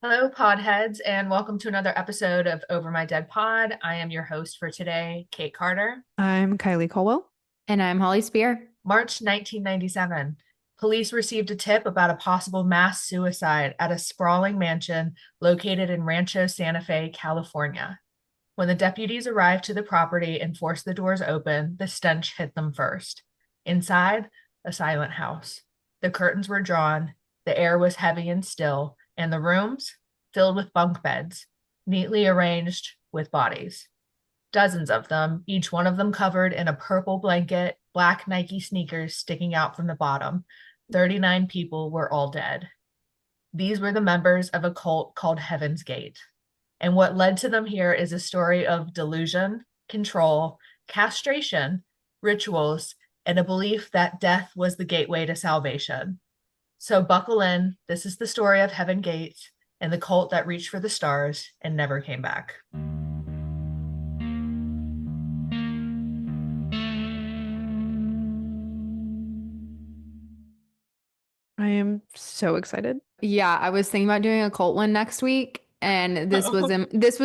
Hello, podheads, and welcome to another episode of Over My Dead Pod. I am your host for today, Kate Carter. I'm Kylie Colwell. And I'm Holly Spear. March 1997. Police received a tip about a possible mass suicide at a sprawling mansion located in Rancho Santa Fe, California. When the deputies arrived to the property and forced the doors open, the stench hit them first. Inside, a silent house. The curtains were drawn, the air was heavy and still, and the rooms filled with bunk beds, neatly arranged with bodies. Dozens of them, each one of them covered in a purple blanket, black Nike sneakers sticking out from the bottom. 39 people were all dead. These were the members of a cult called Heaven's Gate. And what led to them here is a story of delusion, control, castration, rituals, and a belief that death was the gateway to salvation. So buckle in. This is the story of Heaven Gate and the cult that reached for the stars and never came back. I am so excited. Yeah, I was thinking about doing a cult one next week, and this was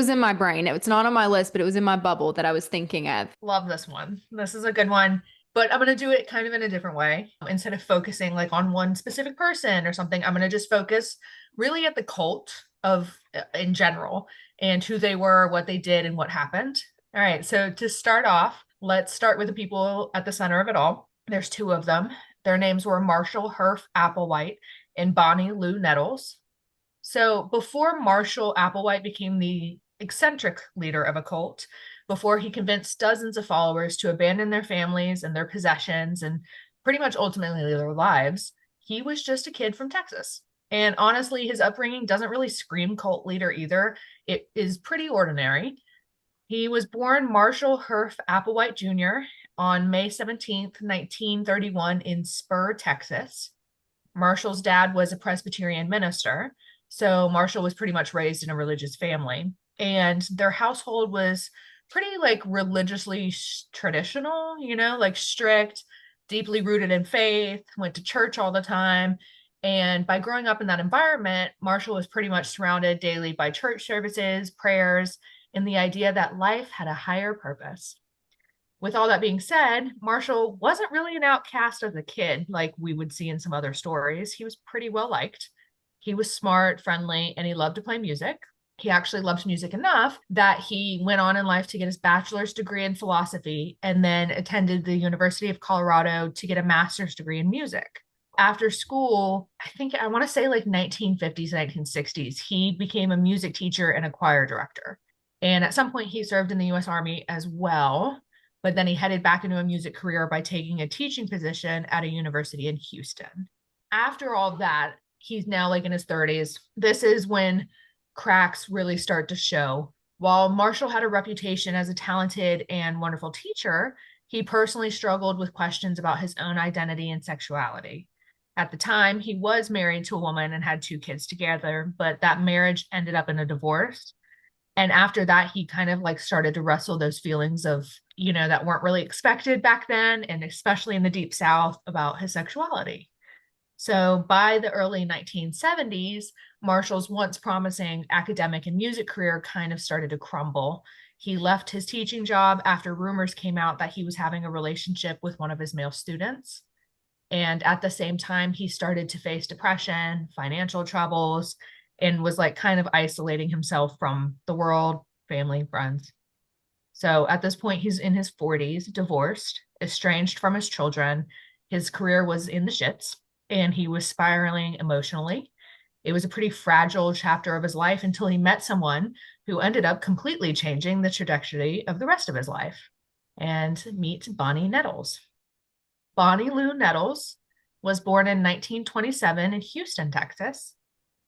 in my brain. It's not on my list, but it was in my bubble that I was thinking of. Love this one. This is a good one, but I'm going to do it kind of in a different way. Instead of focusing like on one specific person or something, I'm going to just focus really at the cult of in general and who they were, what they did, and what happened. All right. So to start off, let's start with the people at the center of it all. There's two of them. Their names were Marshall Herff Applewhite and Bonnie Lou Nettles. So before Marshall Applewhite became the eccentric leader of a cult, before he convinced dozens of followers to abandon their families and their possessions and pretty much ultimately their lives, he was just a kid from Texas. And honestly, his upbringing doesn't really scream cult leader either. It is pretty ordinary. He was born Marshall Herff Applewhite Jr. on May 17th, 1931 in Spur, Texas. Marshall's dad was a Presbyterian minister, so Marshall was pretty much raised in a religious family. And their household was pretty like religiously traditional, like strict, deeply rooted in faith, went to church all the time. And by growing up in that environment, Marshall was pretty much surrounded daily by church services, prayers, and the idea that life had a higher purpose. With all that being said, Marshall wasn't really an outcast as a kid like we would see in some other stories. He was pretty well liked. He was smart, friendly, and he loved to play music. He actually loved music enough that he went on in life to get his bachelor's degree in philosophy and then attended the University of Colorado to get a master's degree in music. After school, I think I want to say like 1950s, 1960s, he became a music teacher and a choir director. And at some point, he served in the US Army as well, but then he headed back into a music career by taking a teaching position at a university in Houston. After all that, he's now like in his 30s. This is when cracks really start to show. While Marshall had a reputation as a talented and wonderful teacher, he personally struggled with questions about his own identity and sexuality. At the time, he was married to a woman and had two kids together, but that marriage ended up in a divorce. And after that, he kind of like started to wrestle those feelings of, that weren't really expected back then, and especially in the Deep South about his sexuality. So by the early 1970s, Marshall's once promising academic and music career kind of started to crumble. He left his teaching job after rumors came out that he was having a relationship with one of his male students. And at the same time, he started to face depression, financial troubles, and was like kind of isolating himself from the world, family, friends. So at this point, he's in his 40s, divorced, estranged from his children. His career was in the shits and he was spiraling emotionally. It was a pretty fragile chapter of his life until he met someone who ended up completely changing the trajectory of the rest of his life. And meet Bonnie Nettles. Bonnie Lou Nettles was born in 1927 in Houston, Texas.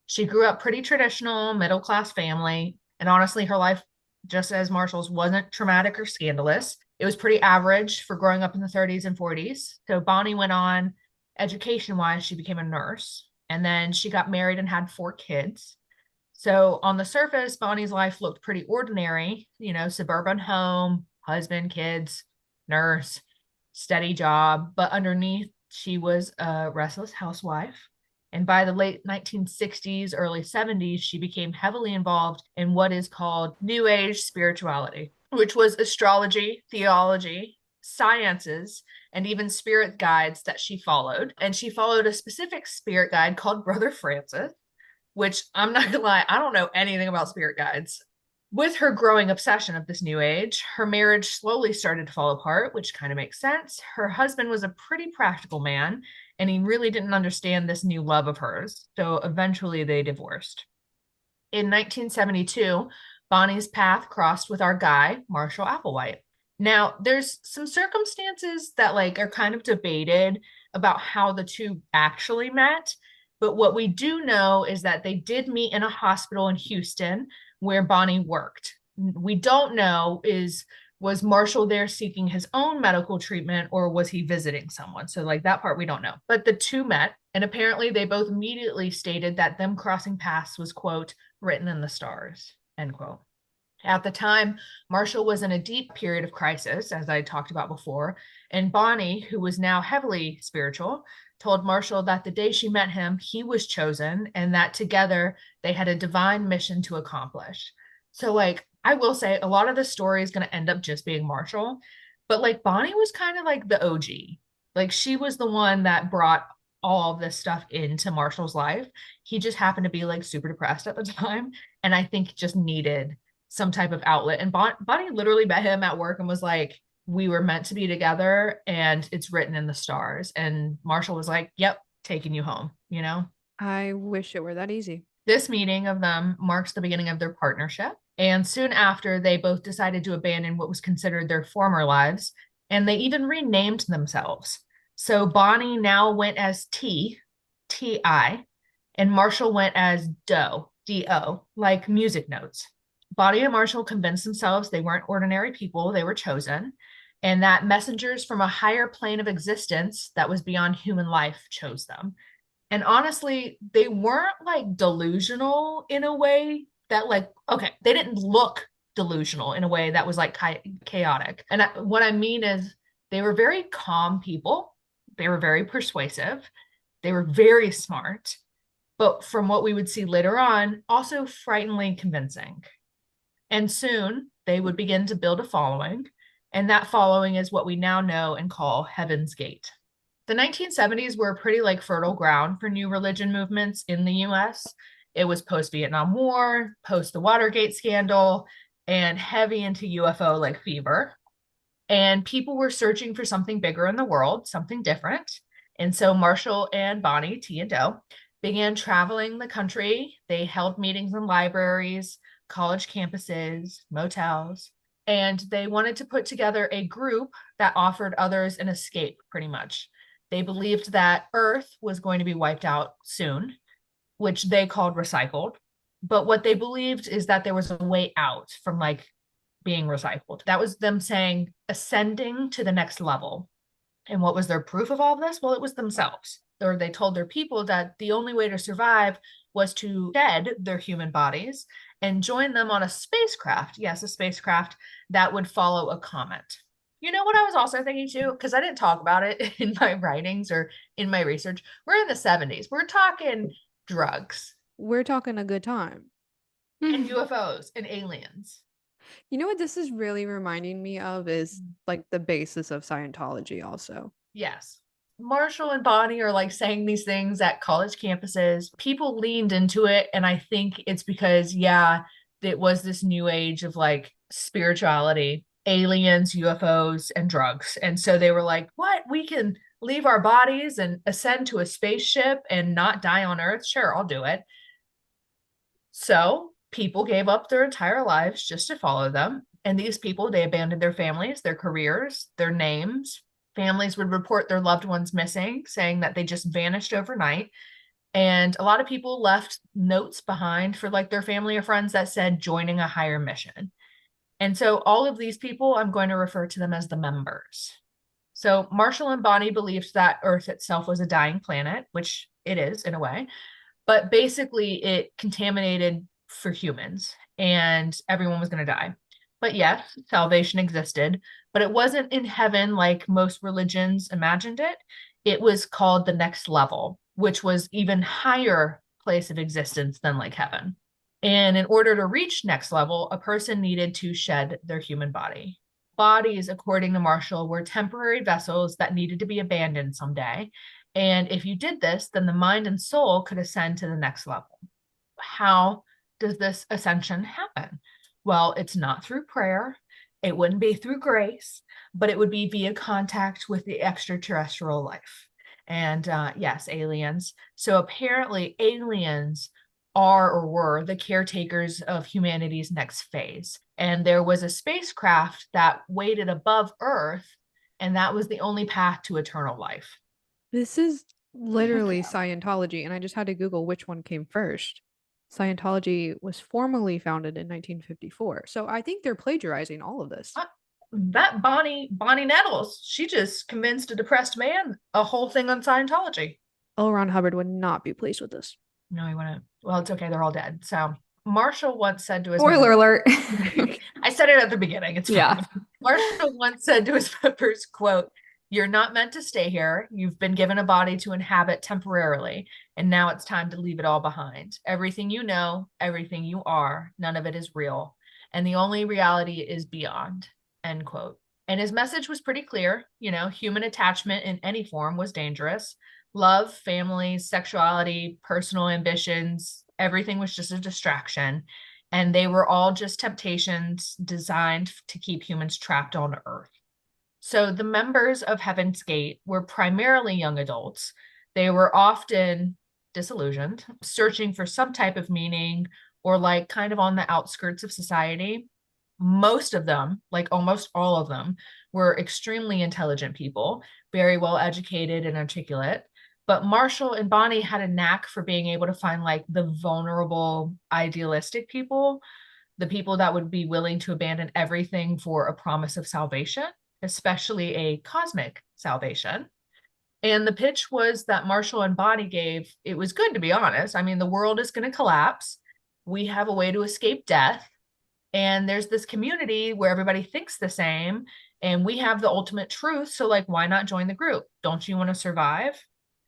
She grew up pretty traditional, middle class family. And honestly, her life, just as Marshall's, wasn't traumatic or scandalous. It was pretty average for growing up in the 30s and 40s. So Bonnie went on, education wise, she became a nurse. And then she got married and had four kids. So on the surface, Bonnie's life looked pretty ordinary, suburban home, husband, kids, nurse, steady job. But underneath, she was a restless housewife. And by the late 1960s, early 70s, she became heavily involved in what is called New Age spirituality, which was astrology, theology, sciences, and even spirit guides that she followed. And she followed a specific spirit guide called Brother Francis, which I'm not gonna lie, I don't know anything about spirit guides. With her growing obsession of this new age, her marriage slowly started to fall apart, which kind of makes sense. Her husband was a pretty practical man, and he really didn't understand this new love of hers. So eventually they divorced. In 1972, Bonnie's path crossed with our guy, Marshall Applewhite. Now, there's some circumstances that like are kind of debated about how the two actually met, but what we do know is that they did meet in a hospital in Houston where Bonnie worked. We don't know is was Marshall there seeking his own medical treatment or was he visiting someone? So like that part we don't know. But the two met and apparently they both immediately stated that them crossing paths was quote written in the stars, end quote. At the time, Marshall was in a deep period of crisis, as I talked about before, and Bonnie, who was now heavily spiritual, told Marshall that the day she met him, he was chosen and that together they had a divine mission to accomplish. So, like, I will say a lot of the story is going to end up just being Marshall, but like Bonnie was kind of like the OG. Like, she was the one that brought all of this stuff into Marshall's life. He just happened to be like super depressed at the time. And I think just needed some type of outlet. And Bonnie literally met him at work and was like, we were meant to be together and it's written in the stars. And Marshall was like, yep, taking you home, you know? I wish it were that easy. This meeting of them marks the beginning of their partnership. And soon after, they both decided to abandon what was considered their former lives. And they even renamed themselves. So Bonnie now went as T.I., and Marshall went as Doe, D.O., like music notes. Bonnie and Marshall convinced themselves they weren't ordinary people, they were chosen, and that messengers from a higher plane of existence that was beyond human life chose them. And honestly, they weren't like delusional in a way that, like, okay, they didn't look delusional in a way that was like chaotic. And what I mean is, they were very calm people, they were very persuasive, they were very smart, but from what we would see later on, also frighteningly convincing. And soon they would begin to build a following, and that following is what we now know and call Heaven's Gate. The 1970s were pretty like fertile ground for new religion movements in the US. It was post-Vietnam War, post the Watergate scandal, and heavy into UFO like fever. And people were searching for something bigger in the world, something different. And so Marshall and Bonnie, T and Doe, began traveling the country. They held meetings in libraries, college campuses, motels, and they wanted to put together a group that offered others an escape, pretty much. They believed that Earth was going to be wiped out soon, which they called recycled. But what they believed is that there was a way out from like being recycled. That was them saying ascending to the next level. And what was their proof of all of this? Well, it was themselves. Or they told their people that the only way to survive was to shed their human bodies and join them on a spacecraft. Yes, a spacecraft that would follow a comet. You know what I was also thinking too? Because I didn't talk about it in my writings or in my research. We're in the 70s. We're talking drugs We're talking a good time. and UFOs and aliens. You know what this is really reminding me of is like the basis of Scientology also. Yes. Marshall and Bonnie are like saying these things at college campuses. People leaned into it. And I think it's because, yeah, it was this new age of like spirituality, aliens, UFOs, and drugs. And so they were like, what? We can leave our bodies and ascend to a spaceship and not die on Earth? Sure, I'll do it. So people gave up their entire lives just to follow them. And these people, they abandoned their families, their careers, their names. Families would report their loved ones missing, saying that they just vanished overnight. And a lot of people left notes behind for like their family or friends that said joining a higher mission. And so all of these people, I'm going to refer to them as the members. So Marshall and Bonnie believed that Earth itself was a dying planet, which it is in a way, but basically it contaminated for humans and everyone was going to die. But yes, salvation existed, but it wasn't in heaven like most religions imagined it. It was called the next level. which was even higher place of existence than like heaven. And in order to reach next level, a person needed to shed their human body. Bodies, according to Marshall, were temporary vessels that needed to be abandoned someday. And if you did this, then the mind and soul could ascend to the next level. How does this ascension happen? Well, it's not through prayer. It wouldn't be through grace, but it would be via contact with the extraterrestrial life. And yes, aliens. So apparently, aliens are or were the caretakers of humanity's next phase. And there was a spacecraft that waited above Earth, and that was the only path to eternal life. This is literally Scientology, and I just had to Google which one came first. Scientology was formally founded in 1954. So I think they're plagiarizing all of this. That Bonnie Nettles, she just convinced a depressed man a whole thing on Scientology. L. Ron Hubbard would not be pleased with this. No, he wouldn't. Well, it's okay. They're all dead. So Marshall once said to his Spoiler alert. I said it at the beginning. It's fine. Yeah. Marshall once said to his members, quote, "You're not meant to stay here. You've been given a body to inhabit temporarily, and now it's time to leave it all behind. Everything you know, everything you are, none of it is real. And the only reality is beyond," end quote. And his message was pretty clear. You know, human attachment in any form was dangerous. Love, family, sexuality, personal ambitions, everything was just a distraction. And they were all just temptations designed to keep humans trapped on Earth. So the members of Heaven's Gate were primarily young adults. They were often disillusioned, searching for some type of meaning, or like kind of on the outskirts of society. Most of them, like almost all of them, were extremely intelligent people, very well educated and articulate. But Marshall and Bonnie had a knack for being able to find like the vulnerable, idealistic people, the people that would be willing to abandon everything for a promise of salvation, especially a cosmic salvation. And the pitch was that Marshall and Bonnie gave, it was good, to be honest. I mean, the world is going to collapse. We have a way to escape death. And there's this community where everybody thinks the same. And we have the ultimate truth. So, like, why not join the group? Don't you want to survive?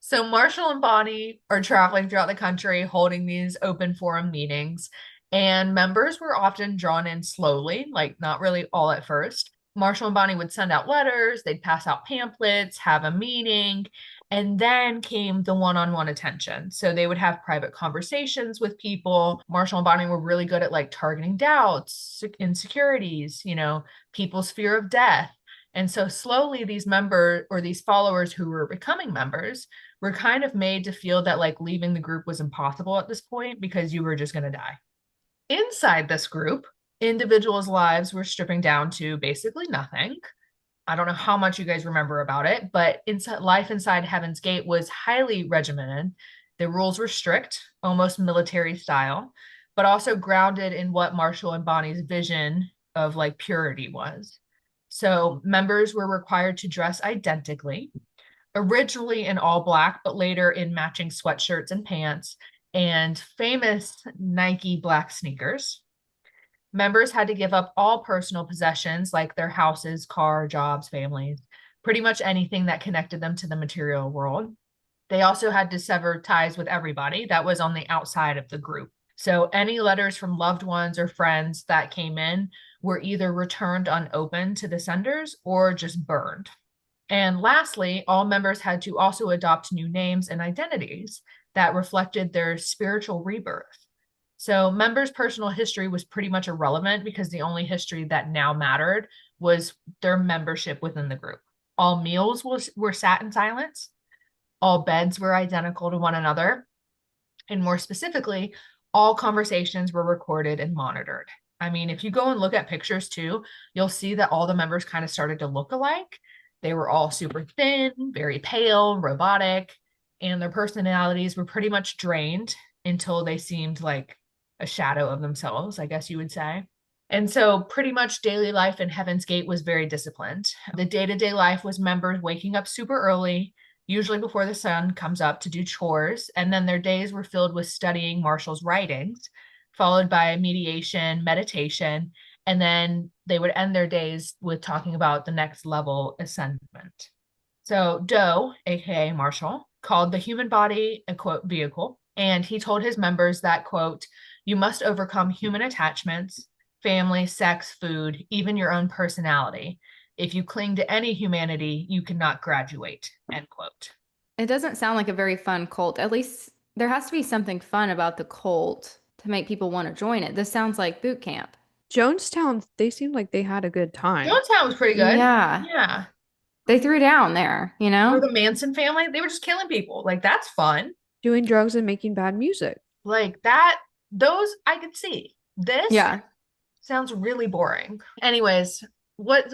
So Marshall and Bonnie are traveling throughout the country, holding these open forum meetings. And members were often drawn in slowly, like not really all at first. Marshall and Bonnie would send out letters, they'd pass out pamphlets, have a meeting, and then came the one-on-one attention. So they would have private conversations with people. Marshall and Bonnie were really good at like targeting doubts, insecurities, you know, people's fear of death. And so slowly these members or these followers who were becoming members were kind of made to feel that like leaving the group was impossible at this point because you were just going to die. Inside this group, individuals' lives were stripping down to basically nothing. I don't know how much you guys remember about it, but life inside Heaven's Gate was highly regimented. The rules were strict, almost military style, but also grounded in what Marshall and Bonnie's vision of like purity was. So members were required to dress identically, originally in all black, but later in matching sweatshirts and pants and famous Nike black sneakers. Members had to give up all personal possessions like their houses, car, jobs, families, pretty much anything that connected them to the material world. They also had to sever ties with everybody that was on the outside of the group. So any letters from loved ones or friends that came in were either returned unopened to the senders or just burned. And lastly, all members had to also adopt new names and identities that reflected their spiritual rebirth. So members' personal history was pretty much irrelevant because the only history that now mattered was their membership within the group. All meals were sat in silence. All beds were identical to one another. And more specifically, all conversations were recorded and monitored. I mean, if you go and look at pictures too, you'll see that all the members kind of started to look alike. They were all super thin, very pale, robotic, and their personalities were pretty much drained until they seemed like a shadow of themselves, I guess you would say. And so pretty much daily life in Heaven's Gate was very disciplined. The day-to-day life was members waking up super early, usually before the sun comes up, to do chores. And then their days were filled with studying Marshall's writings, followed by mediation, meditation, and then they would end their days with talking about the next level ascendment. So Doe, aka Marshall, called the human body a quote vehicle. And he told his members that, quote, you must overcome human attachments, family, sex, food, even your own personality. If you cling to any humanity, you cannot graduate, end quote. It doesn't sound like a very fun cult. At least there has to be something fun about the cult to make people want to join it. This sounds like boot camp. Jonestown, they seemed like they had a good time. Jonestown was pretty good. Yeah. Yeah. They threw down there, you Or know? the Manson family, they were just killing people. Like, that's fun. Doing drugs and making bad music. Like that, those I could see. This Yeah. sounds really boring. Anyways, what's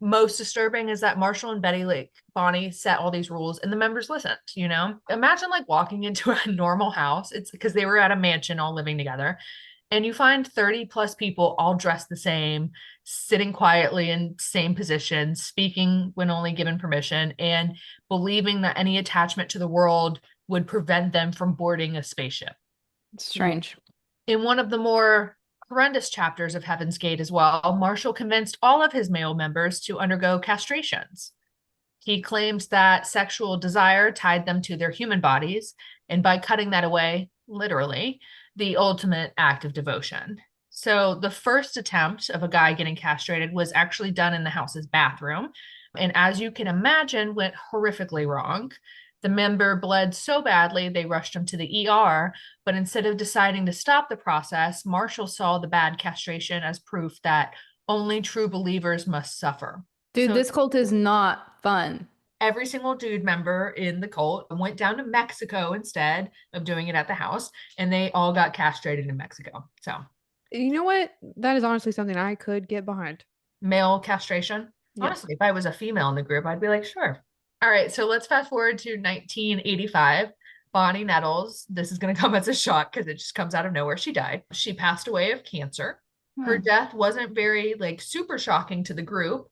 most disturbing is that Marshall and Betty, like Bonnie, set all these rules and the members listened, you know? Imagine like walking into a normal house. It's because they were at a mansion all living together. And you find 30 plus people all dressed the same, sitting quietly in same positions, speaking when only given permission, and believing that any attachment to the world would prevent them from boarding a spaceship. It's strange. In one of the more horrendous chapters of Heaven's Gate as well, Marshall convinced all of his male members to undergo castrations. He claims that sexual desire tied them to their human bodies, and by cutting that away, literally, the ultimate act of devotion. So the first attempt of a guy getting castrated was actually done in the house's bathroom, and as you can imagine, went horrifically wrong. The member bled so badly they rushed him to the ER, but instead of deciding to stop the process, Marshall saw the bad castration as proof that only true believers must suffer. Dude, So this cult is not fun. every single dude member in the cult went down to Mexico instead of doing it at the house, and they all got castrated in Mexico. So You know what? That is honestly something I could get behind. male castration. Yes. Honestly, if I was a female in the group, I'd be like, sure. All right, so let's fast forward to 1985. Bonnie Nettles, this is going to come as a shock because it just comes out of nowhere. She died. She passed away of cancer. Her death wasn't very like super shocking to the group,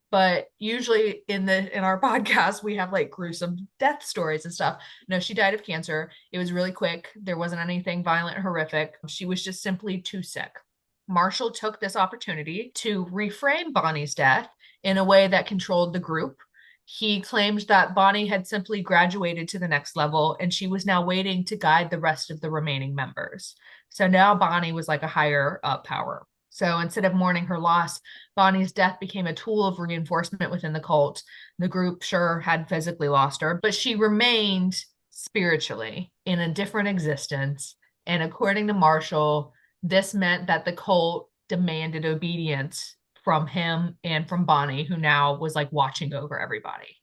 but usually in our podcast we have like gruesome death stories and stuff. No, she died of cancer. It was really quick. There wasn't anything violent, horrific. She was just simply too sick. Marshall took this opportunity to reframe Bonnie's death in a way that controlled the group. He claimed that Bonnie had simply graduated to the next level and she was now waiting to guide the rest of the remaining members. So now Bonnie was like a higher up power. So instead of mourning her loss, Bonnie's death became a tool of reinforcement within the cult. The group sure had physically lost her, but she remained spiritually in a different existence. And according to Marshall, this meant that the cult demanded obedience from him and from Bonnie, who now was like watching over everybody.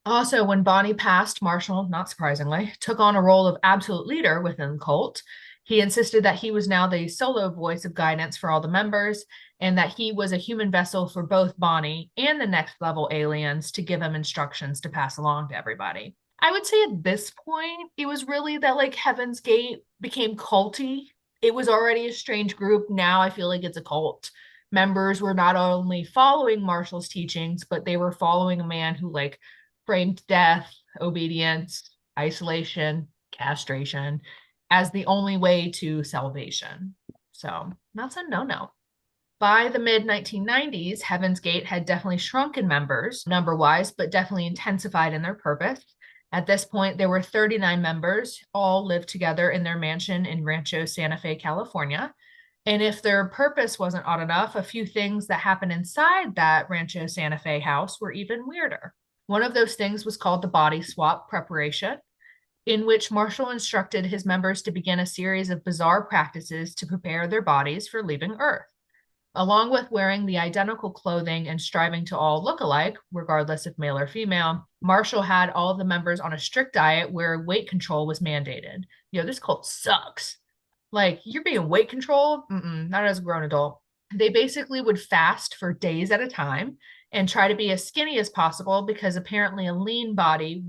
Also, when Bonnie passed, Marshall, not surprisingly, took on a role of absolute leader within the cult. He insisted that he was now the solo voice of guidance for all the members and that he was a human vessel for both Bonnie and the next level aliens to give him instructions to pass along to everybody. I would say at this point, it was really that like Heaven's Gate became culty. It was already a strange group. Now I feel like it's a cult. Members were not only following Marshall's teachings, but they were following a man who like framed death, obedience, isolation, castration as the only way to salvation. So that's a no-no. By the mid 1990s, Heaven's Gate had definitely shrunk in members, number wise, but definitely intensified in their purpose. At this point, there were 39 members, all lived together in their mansion in Rancho Santa Fe, California. And if their purpose wasn't odd enough, a few things that happened inside that Rancho Santa Fe house were even weirder. One of those things was called the body swap preparation, in which Marshall instructed his members to begin a series of bizarre practices to prepare their bodies for leaving Earth. Along with wearing the identical clothing and striving to all look alike, regardless if male or female, Marshall had all of the members on a strict diet where weight control was mandated. Yo, this cult sucks. Like, you're being weight controlled? Not as a grown adult. They basically would fast for days at a time and try to be as skinny as possible because apparently a lean body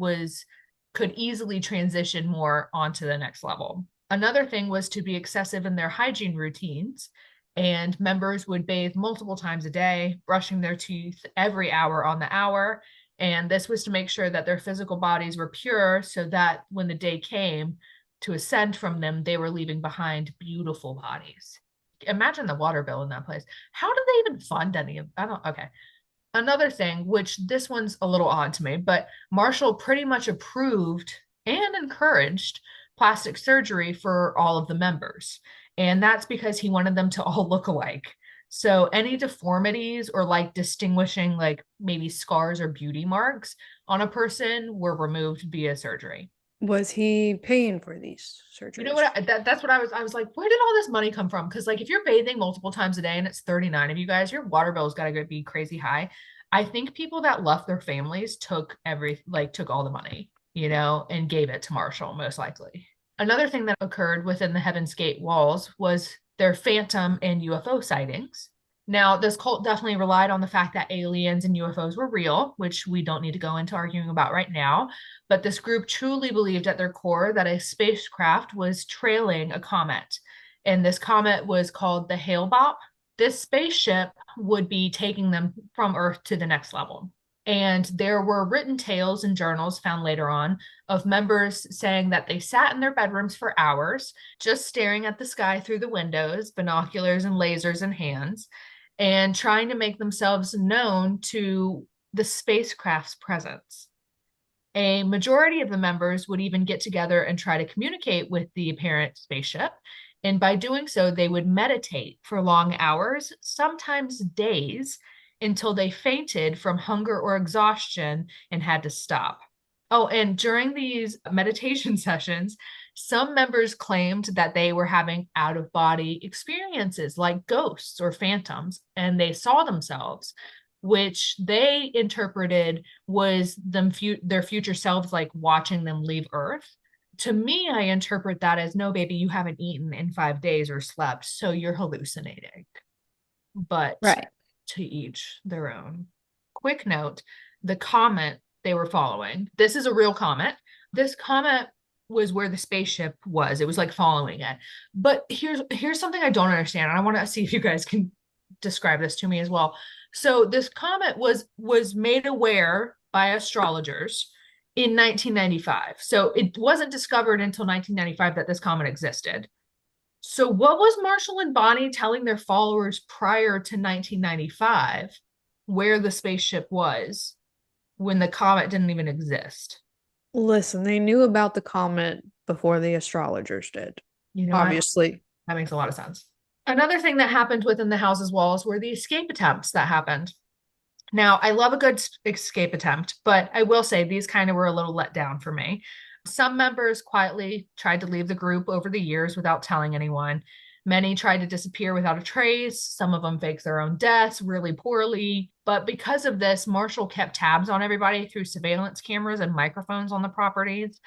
could easily transition more onto the next level. Another thing was to be excessive in their hygiene routines, and members would bathe multiple times a day, brushing their teeth every hour on the hour. And this was to make sure that their physical bodies were pure so that when the day came to ascend from them, they were leaving behind beautiful bodies. Imagine the water bill in that place. How do they even fund any of? I don't. Okay. Another thing, which this one's a little odd to me, but Marshall pretty much approved and encouraged plastic surgery for all of the members. And that's because he wanted them to all look alike. So any deformities or like distinguishing like maybe scars or beauty marks on a person were removed via surgery. Was he paying for these You know surgeries? what? That's what I was like, where did all this money come from? Because like if you're bathing multiple times a day and it's 39 of you guys, your water bill's got to be crazy high. I think people that left their families took all the money, and gave it to Marshall most likely. Another thing that occurred within the Heaven's Gate walls was their phantom and UFO sightings. Now, this cult definitely relied on the fact that aliens and UFOs were real, which we don't need to go into arguing about right now. But this group truly believed at their core that a spacecraft was trailing a comet. And this comet was called the Hale-Bopp. This spaceship would be taking them from Earth to the next level. And there were written tales and journals found later on of members saying that they sat in their bedrooms for hours, just staring at the sky through the windows, binoculars and lasers in hands, and trying to make themselves known to the spacecraft's presence. A majority of the members would even get together and try to communicate with the apparent spaceship. And by doing so, they would meditate for long hours, sometimes days, until they fainted from hunger or exhaustion and had to stop. Oh, and during these meditation sessions, some members claimed that they were having out of body experiences like ghosts or phantoms, and they saw themselves, which they interpreted was their future selves, like watching them leave Earth. To me, I interpret that as, no, baby, you haven't eaten in 5 days or slept, so you're hallucinating. But Right. to each their own. Quick note, the comet they were following, this is a real comet. This comet was where the spaceship was. It was like following it. But here's something I don't understand, and I want to see if you guys can describe this to me as well. So this comet was made aware by astrologers in 1995. So it wasn't discovered until 1995 that this comet existed. So what was Marshall and Bonnie telling their followers prior to 1995 where the spaceship was when the comet didn't even exist? Listen, they knew about the comet before the astrologers did. You know what? Obviously. That makes a lot of sense. Another thing that happened within the house's walls were the escape attempts that happened. Now, I love a good escape attempt, but I will say these kind of were a little let down for me. Some members quietly tried to leave the group over the years without telling anyone. Many tried to disappear without a trace. Some of them faked their own deaths really poorly. But because of this, Marshall kept tabs on everybody through surveillance cameras and microphones on the properties.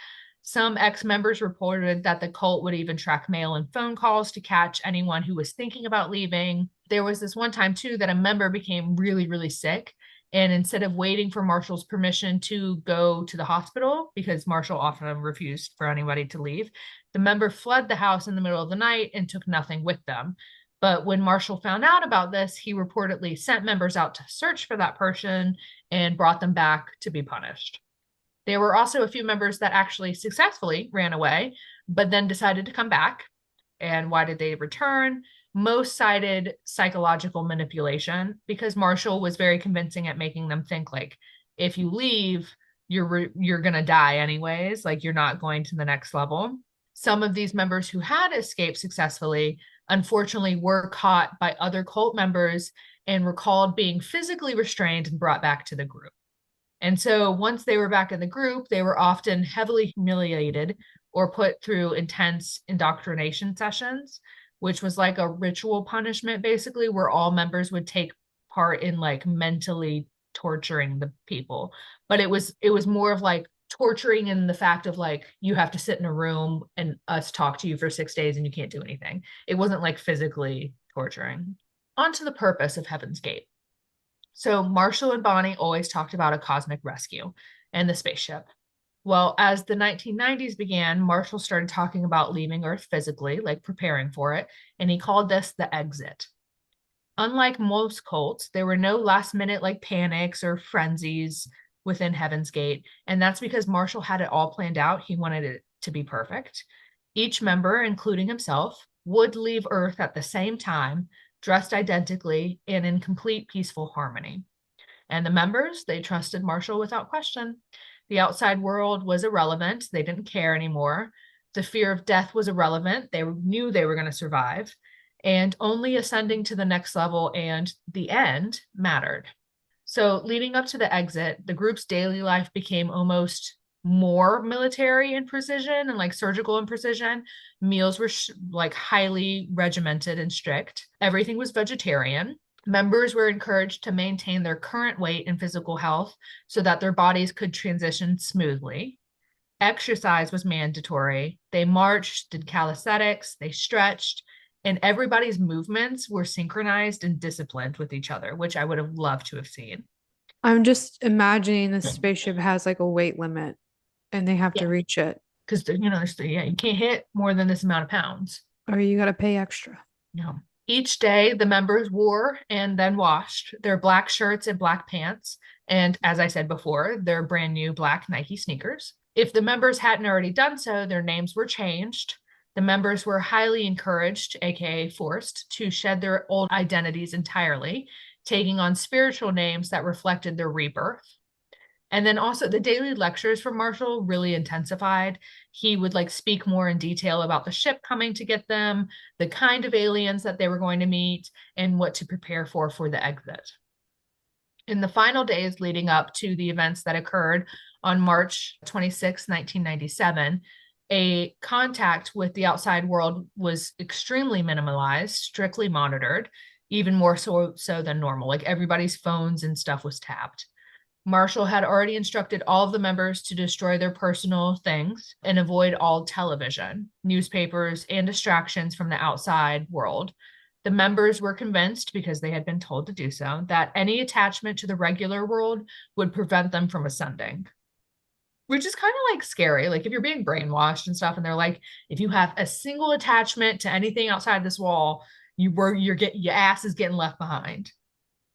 Some ex-members reported that the cult would even track mail and phone calls to catch anyone who was thinking about leaving. There was this one time, too, that a member became really, really sick. And instead of waiting for Marshall's permission to go to the hospital, because Marshall often refused for anybody to leave, the member fled the house in the middle of the night and took nothing with them. But when Marshall found out about this, he reportedly sent members out to search for that person and brought them back to be punished. There were also a few members that actually successfully ran away, but then decided to come back. And why did they return? Most cited psychological manipulation, because Marshall was very convincing at making them think like, if you leave, you're going to die anyways, like you're not going to the next level. Some of these members who had escaped successfully, unfortunately, were caught by other cult members and recalled being physically restrained and brought back to the group. And so once they were back in the group, they were often heavily humiliated or put through intense indoctrination sessions, which was like a ritual punishment, basically, where all members would take part in like mentally torturing the people. But it was more of like torturing in the fact of like, you have to sit in a room and us talk to you for 6 days and you can't do anything. It wasn't like physically torturing. On to the purpose of Heaven's Gate. So Marshall and Bonnie always talked about a cosmic rescue and the spaceship. Well, as the 1990s began, Marshall started talking about leaving Earth physically, like preparing for it, and he called this the exit. Unlike most cults, there were no last minute like panics or frenzies within Heaven's Gate, and that's because Marshall had it all planned out. He wanted it to be perfect. Each member, including himself, would leave Earth at the same time, dressed identically and in complete peaceful harmony. And the members, they trusted Marshall without question. The outside world was irrelevant. They didn't care anymore. The fear of death was irrelevant. They knew they were going to survive. And only ascending to the next level and the end mattered. So leading up to the exit, the group's daily life became almost more military in precision and like surgical in precision. Meals were like highly regimented and strict. Everything was vegetarian. Members were encouraged to maintain their current weight and physical health so that their bodies could transition smoothly. Exercise was mandatory. They marched, did calisthenics, they stretched, and everybody's movements were synchronized and disciplined with each other, which I would have loved to have seen. I'm just imagining this spaceship has like a weight limit and they have to Yeah. reach it. Because, you can't hit more than this amount of pounds. Or you got to pay extra. No. Each day, the members wore and then washed their black shirts and black pants. And as I said before, their brand new black Nike sneakers. If the members hadn't already done so, their names were changed. The members were highly encouraged, aka forced, to shed their old identities entirely, taking on spiritual names that reflected their rebirth. And then also the daily lectures from Marshall really intensified. He would like speak more in detail about the ship coming to get them, the kind of aliens that they were going to meet, and what to prepare for the exit. In the final days leading up to the events that occurred on March 26, 1997, a contact with the outside world was extremely minimalized, strictly monitored, even more so than normal. Like everybody's phones and stuff was tapped. Marshall had already instructed all of the members to destroy their personal things and avoid all television, newspapers, and distractions from the outside world. The members were convinced, because they had been told to do so, that any attachment to the regular world would prevent them from ascending. Which is kind of like scary. Like if you're being brainwashed and stuff, and they're like, if you have a single attachment to anything outside this wall, your ass is getting left behind.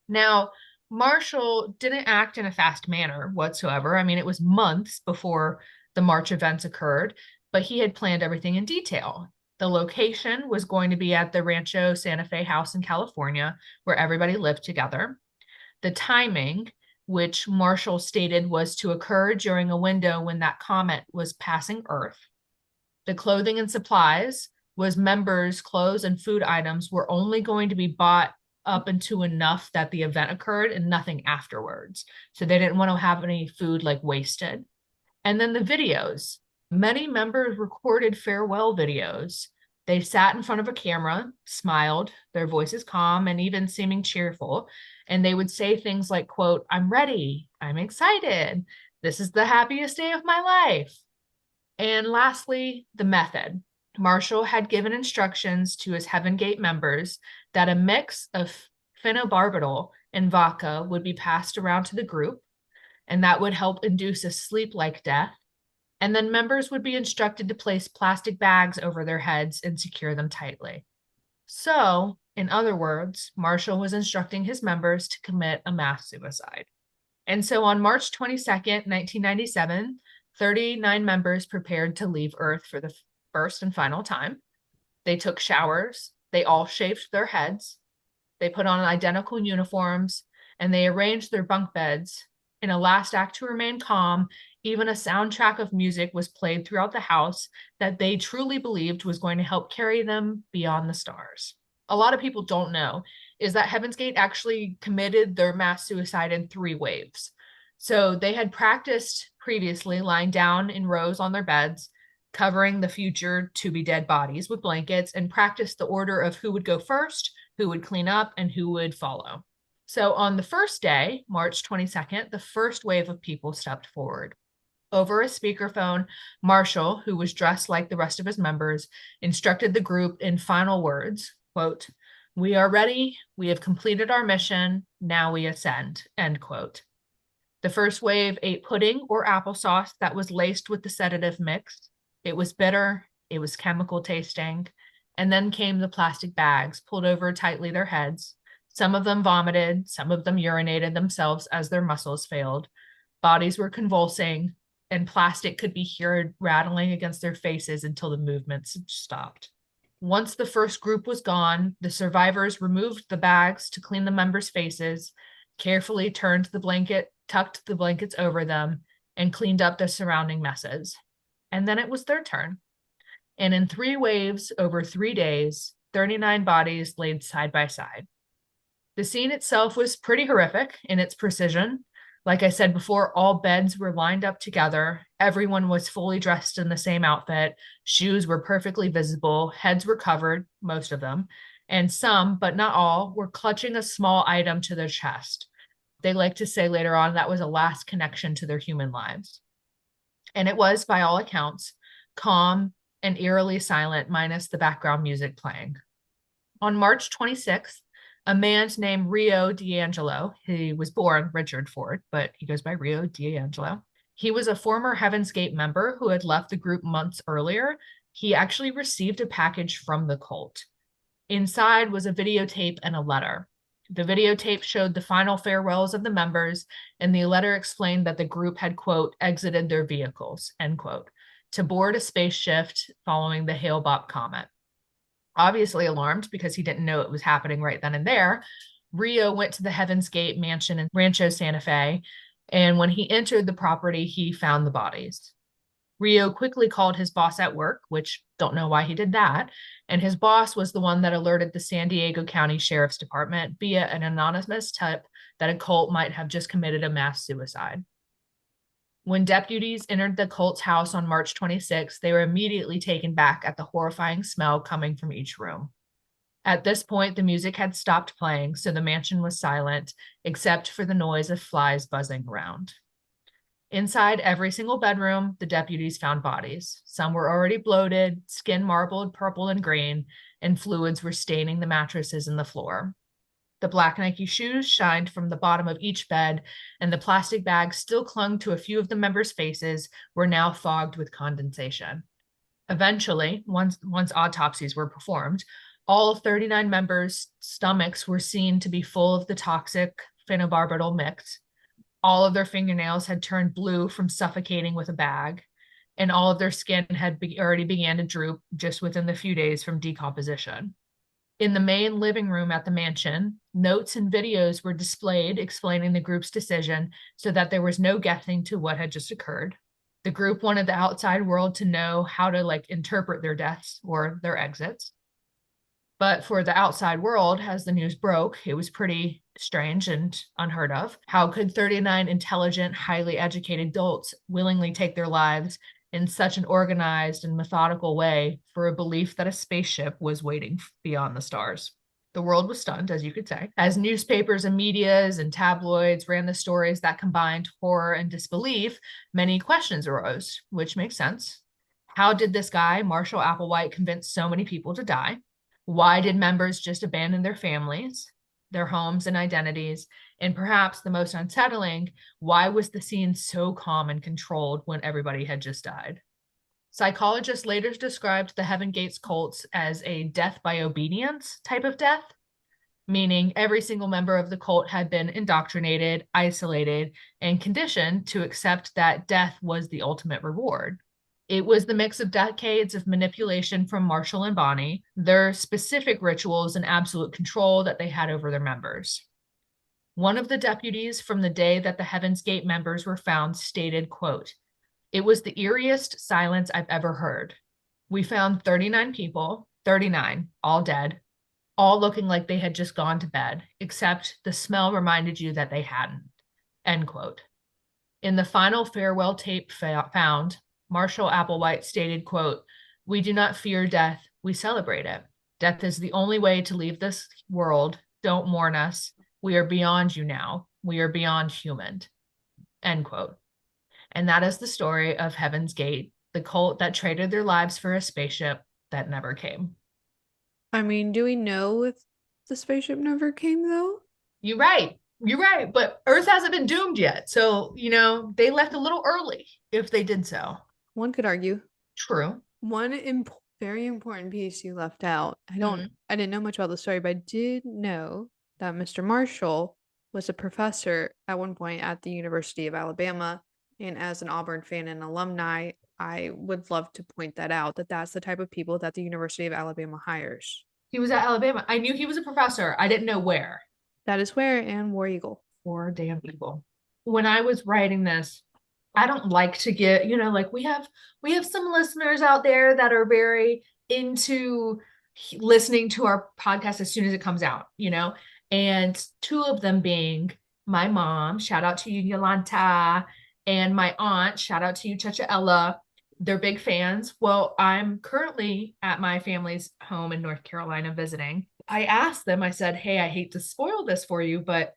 Now, Marshall didn't act in a fast manner whatsoever. I mean, it was months before the March events occurred, but he had planned everything in detail. The location was going to be at the Rancho Santa Fe house in California, where everybody lived together. The timing, which Marshall stated was to occur during a window when that comet was passing Earth. The clothing and supplies was members' clothes and food items were only going to be bought up into enough that the event occurred and nothing afterwards. So they didn't want to have any food like wasted. And then the videos. Many members recorded farewell videos. They sat in front of a camera, smiled, their voices calm and even seeming cheerful. And they would say things like, quote, "I'm ready. I'm excited. This is the happiest day of my life." And lastly, the method. Marshall had given instructions to his Heaven Gate members that a mix of phenobarbital and vodka would be passed around to the group, and that would help induce a sleep-like death. And then members would be instructed to place plastic bags over their heads and secure them tightly. So, in other words, Marshall was instructing his members to commit a mass suicide. And so on March 22nd, 1997, 39 members prepared to leave Earth for the first and final time. They took showers, they all shaved their heads, they put on identical uniforms, and they arranged their bunk beds. In a last act to remain calm, even a soundtrack of music was played throughout the house that they truly believed was going to help carry them beyond the stars. A lot of people don't know is that Heaven's Gate actually committed their mass suicide in 3 waves. So they had practiced previously lying down in rows on their beds, covering the future to-be-dead bodies with blankets, and practiced the order of who would go first, who would clean up, and who would follow. So on the first day, March 22nd, the first wave of people stepped forward. Over a speakerphone, Marshall, who was dressed like the rest of his members, instructed the group in final words, quote, "We are ready. We have completed our mission. Now we ascend," end quote. The first wave ate pudding or applesauce that was laced with the sedative mix. It was bitter. It was chemical tasting. And then came the plastic bags, pulled over tightly their heads. Some of them vomited. Some of them urinated themselves as their muscles failed. Bodies were convulsing, and plastic could be heard rattling against their faces until the movements stopped. Once the first group was gone, the survivors removed the bags to clean the members' faces. carefully turned the blanket, tucked the blankets over them, and cleaned up the surrounding messes. And then it was their turn. And in 3 waves over 3 days, 39 bodies laid side by side. The scene itself was pretty horrific in its precision. Like I said before, all beds were lined up together. Everyone was fully dressed in the same outfit. Shoes were perfectly visible. Heads were covered, most of them. And some, but not all, were clutching a small item to their chest. They like to say later on that was a last connection to their human lives. And it was, by all accounts, calm and eerily silent, minus the background music playing. On March 26th, a man named Rio D'Angelo, he was born Richard Ford, but he goes by Rio D'Angelo. He was a former Heaven's Gate member who had left the group months earlier. He actually received a package from the cult. Inside was a videotape and a letter. The videotape showed the final farewells of the members, and the letter explained that the group had, quote, exited their vehicles, end quote, to board a spaceship following the Hale-Bopp comet. Obviously alarmed because he didn't know it was happening right then and there, Rio went to the Heaven's Gate mansion in Rancho Santa Fe, and when he entered the property, he found the bodies. Rio quickly called his boss at work, which don't know why he did that, and his boss was the one that alerted the San Diego County Sheriff's Department via an anonymous tip that a cult might have just committed a mass suicide. When deputies entered the cult's house on March 26, they were immediately taken back at the horrifying smell coming from each room. At this point, the music had stopped playing, so the mansion was silent, except for the noise of flies buzzing around. Inside every single bedroom, the deputies found bodies. Some were already bloated, skin marbled purple and green, and fluids were staining the mattresses and the floor. The black Nike shoes shined from the bottom of each bed, and the plastic bags still clung to a few of the members' faces were now fogged with condensation. Eventually, once autopsies were performed, all 39 members' stomachs were seen to be full of the toxic phenobarbital mix. All of their fingernails had turned blue from suffocating with a bag, and all of their skin had already began to droop just within the few days from decomposition. In the main living room at the mansion, notes and videos were displayed explaining the group's decision so that there was no guessing to what had just occurred. The group wanted the outside world to know how to interpret their deaths or their exits. But for the outside world, as the news broke, it was pretty strange and unheard of. How could 39 intelligent, highly educated adults willingly take their lives in such an organized and methodical way for a belief that a spaceship was waiting beyond the stars? The world was stunned, as you could say, as newspapers and medias and tabloids ran the stories that combined horror and disbelief. Many questions arose, which makes sense. How did this guy, Marshall Applewhite, convince so many people to die? Why did members just abandon their families, their homes and identities? And perhaps the most unsettling, why was the scene so calm and controlled when everybody had just died? Psychologists later described the Heaven Gates cults as a death by obedience type of death, meaning every single member of the cult had been indoctrinated, isolated, and conditioned to accept that death was the ultimate reward. It was the mix of decades of manipulation from Marshall and Bonnie, their specific rituals, and absolute control that they had over their members. One of the deputies from the day that the Heaven's Gate members were found stated, quote, "It was the eeriest silence I've ever heard. We found 39 people, 39, all dead, all looking like they had just gone to bed, except the smell reminded you that they hadn't," end quote. In the final farewell tape found, Marshall Applewhite stated, quote, "We do not fear death, we celebrate it. Death is the only way to leave this world. Don't mourn us. We are beyond you now. We are beyond human," end quote. And that is the story of Heaven's Gate, the cult that traded their lives for a spaceship that never came. I mean, do we know if the spaceship never came, though? You're right. You're right. But Earth hasn't been doomed yet. So, they left a little early if they did so. One could argue. True. One very important piece you left out. I didn't know much about the story, but I did know that Mr. Marshall was a professor at one point at the University of Alabama. And as an Auburn fan and alumni, I would love to point that out, that that's the type of people that the University of Alabama hires. He was at Alabama. I knew he was a professor. I didn't know where. That is where, and War Eagle. poor damn people. When I was writing this, I don't like to get, like we have some listeners out there that are very into listening to our podcast as soon as it comes out, and two of them being my mom, shout out to you, Yolanta, and my aunt, shout out to you, Chacha Ella. They're big fans. Well, I'm currently at my family's home in North Carolina visiting. I asked them, I said, hey, I hate to spoil this for you, but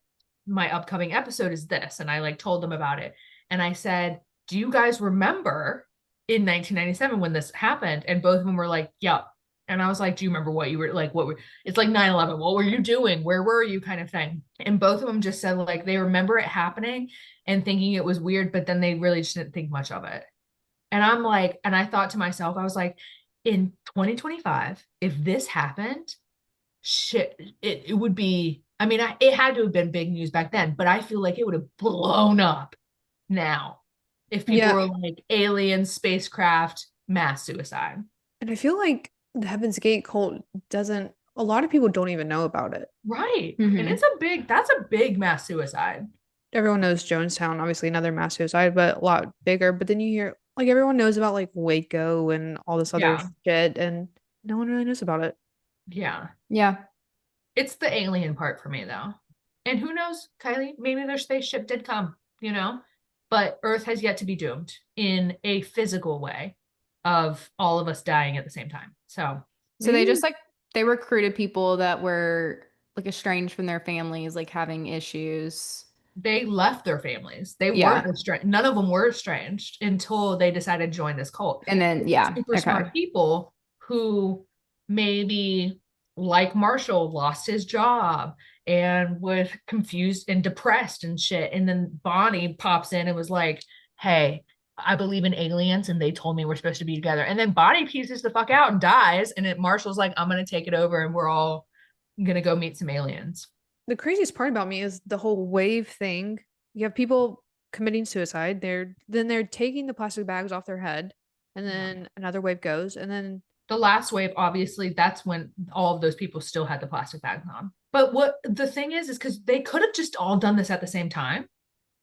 my upcoming episode is this. And I like told them about it. And I said, do you guys remember in 1997 when this happened? And both of them were like, yep. And I was like, do you remember what you were like? It's like 9/11. What were you doing? Where were you? Kind of thing. And both of them just said like they remember it happening and thinking it was weird, but then they really just didn't think much of it. And I'm like, and I thought to myself, I was like, in 2025, if this happened, shit, it would be, I mean, it had to have been big news back then, but I feel like it would have blown up now if people were like alien spacecraft mass suicide. And I feel like the Heaven's Gate cult a lot of people don't even know about it. Right. And that's a big mass suicide. Everyone knows Jonestown, obviously another mass suicide, but a lot bigger. But then you hear like everyone knows about like Waco and all this other shit, and no one really knows about it. Yeah. Yeah. It's the alien part for me though. And who knows, Kylie, maybe their spaceship did come, but Earth has yet to be doomed in a physical way of all of us dying at the same time. So they just they recruited people that were like estranged from their families, like having issues. They left their families. They weren't estranged. None of them were estranged until they decided to join this cult. And then, super smart people who maybe, like Marshall, lost his job and was confused and depressed and shit. And then Bonnie pops in and was like, hey, I believe in aliens and they told me we're supposed to be together. And then Bonnie pieces the fuck out and dies. And Marshall's like, I'm going to take it over and we're all going to go meet some aliens. The craziest part about me is the whole wave thing. You have people committing suicide. They're taking the plastic bags off their head, and then another wave goes, and then the last wave, obviously, that's when all of those people still had the plastic bags on. But what the thing is because they could have just all done this at the same time,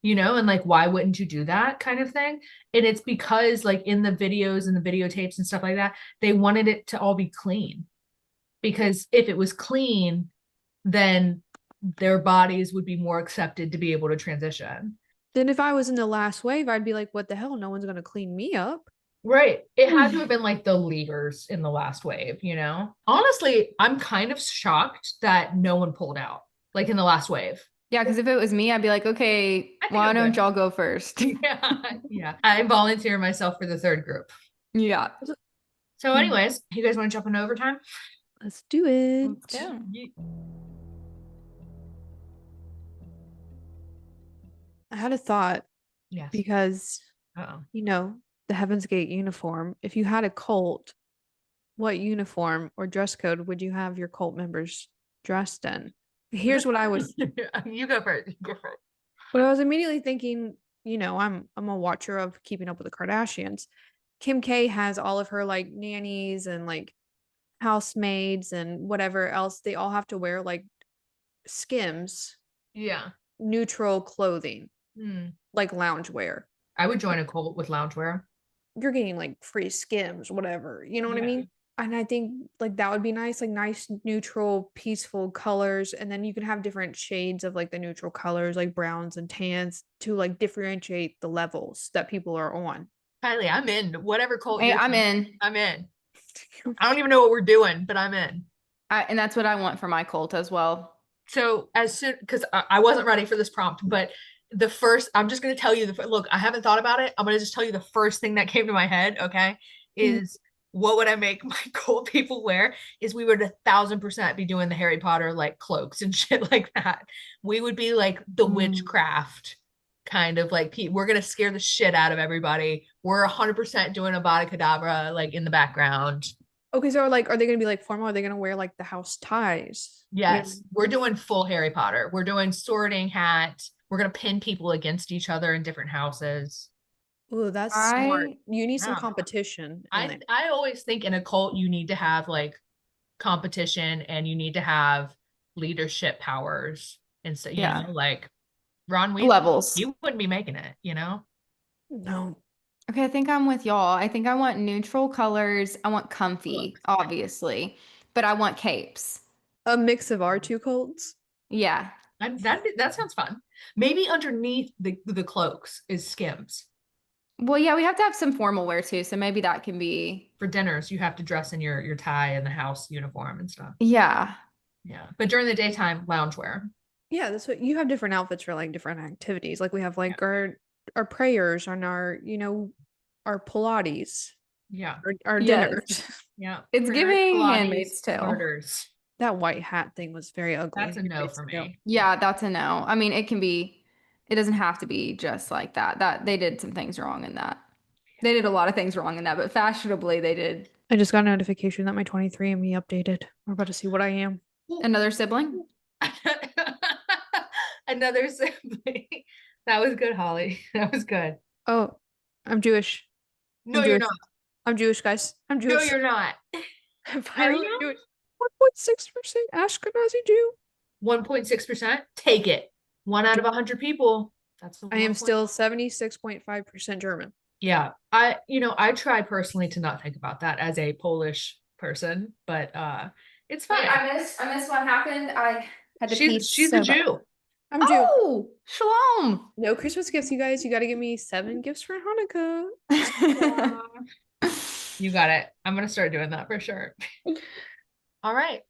and like, why wouldn't you do that kind of thing? And it's because like in the videos and the videotapes and stuff like that, they wanted it to all be clean. Because if it was clean, then their bodies would be more accepted to be able to transition. Then if I was in the last wave, I'd be like, what the hell? No one's going to clean me up. Right. It had to have been like the leaders in the last wave, Honestly, I'm kind of shocked that no one pulled out, like in the last wave. Yeah, because if it was me, I'd be like, okay, why don't y'all go first? Yeah. I volunteer myself for the third group. Yeah. So anyways, you guys want to jump into overtime? Let's do it. Let's go. I had a thought. Yes. Because, the Heaven's Gate uniform, if you had a cult, what uniform or dress code would you have your cult members dressed in? Here's what I was. You go first. What I was immediately thinking, I'm a watcher of Keeping Up with the Kardashians. Kim K has all of her like nannies and like housemaids and whatever else. They all have to wear like Skims. Yeah. Neutral clothing. Like loungewear. I would join a cult with loungewear. You're getting like free Skims, whatever. You know what I mean? And I think like that would be nice, like nice, neutral, peaceful colors. And then you can have different shades of like the neutral colors, like browns and tans to like differentiate the levels that people are on. Kylie, I'm in. Whatever cult. Hey, I'm in. I'm in. I don't even know what we're doing, but I'm in. And that's what I want for my cult as well. So because I wasn't ready for this prompt, but I'm just going to tell you look, I haven't thought about it. I'm going to just tell you the first thing that came to my head. Okay. Is what would I make my cult people wear is we would 1,000% be doing the Harry Potter, like cloaks and shit like that. We would be like the witchcraft kind of like, we're going to scare the shit out of everybody. We're 100% doing a Avada Kedavra, like in the background. Okay. So like, are they going to be like formal? Are they going to wear like the house ties? Yes. We're doing full Harry Potter. We're doing sorting hat. We're going to pin people against each other in different houses. Oh, that's smart. You need some competition. I always think in a cult, you need to have like competition and you need to have leadership powers. And so, like Ron Weasley, Levels. he wouldn't be making it, you know? No. Okay, I think I'm with y'all. I think I want neutral colors. I want comfy, Looks. obviously, but I want capes. A mix of our two cults. Yeah. That sounds fun. Maybe underneath the cloaks is Skims. Well, yeah, we have to have some formal wear too, so maybe that can be. For dinners, you have to dress in your tie and the house uniform and stuff. Yeah. Yeah. But during the daytime, loungewear. Yeah, that's what you have different outfits for like different activities. Like we have like our prayers and our, our Pilates, Yeah. our Yes. dinners. Yeah. It's Prayers, giving Pilates, Handmaid's Tale. Murders. That white hat thing was very ugly. That's a no for me. Yeah, that's a no. I mean, it doesn't have to be just like that. That they did some things wrong in that. They did a lot of things wrong in that, but fashionably they did. I just got a notification that my 23andMe updated. We're about to see what I am. Another sibling? Another sibling. That was good, Holly. That was good. Oh, I'm Jewish. No, I'm you're Jewish. not. I'm Jewish, guys. I'm No, Jewish. you're not. I'm Are you? finally Jewish. 1.6% Ashkenazi Jew. 1.6%. Take it. 1 out of 100 people. That's the I am 1. still 76.5% German. Yeah. I try personally to not think about that as a Polish person, but it's fine. Wait, I missed what happened. I had to pee She's so a bad. Jew. I'm Jew. Oh, shalom. No Christmas gifts, you guys. You got to give me 7 gifts for Hanukkah. You got it. I'm going to start doing that for sure. All right.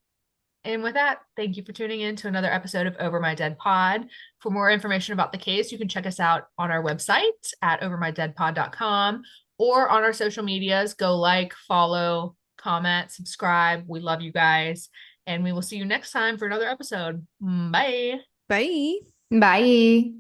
And with that, thank you for tuning in to another episode of Over My Dead Pod. For more information about the case, you can check us out on our website at overmydeadpod.com or on our social medias. Go like, follow, comment, subscribe. We love you guys. And we will see you next time for another episode. Bye. Bye. Bye.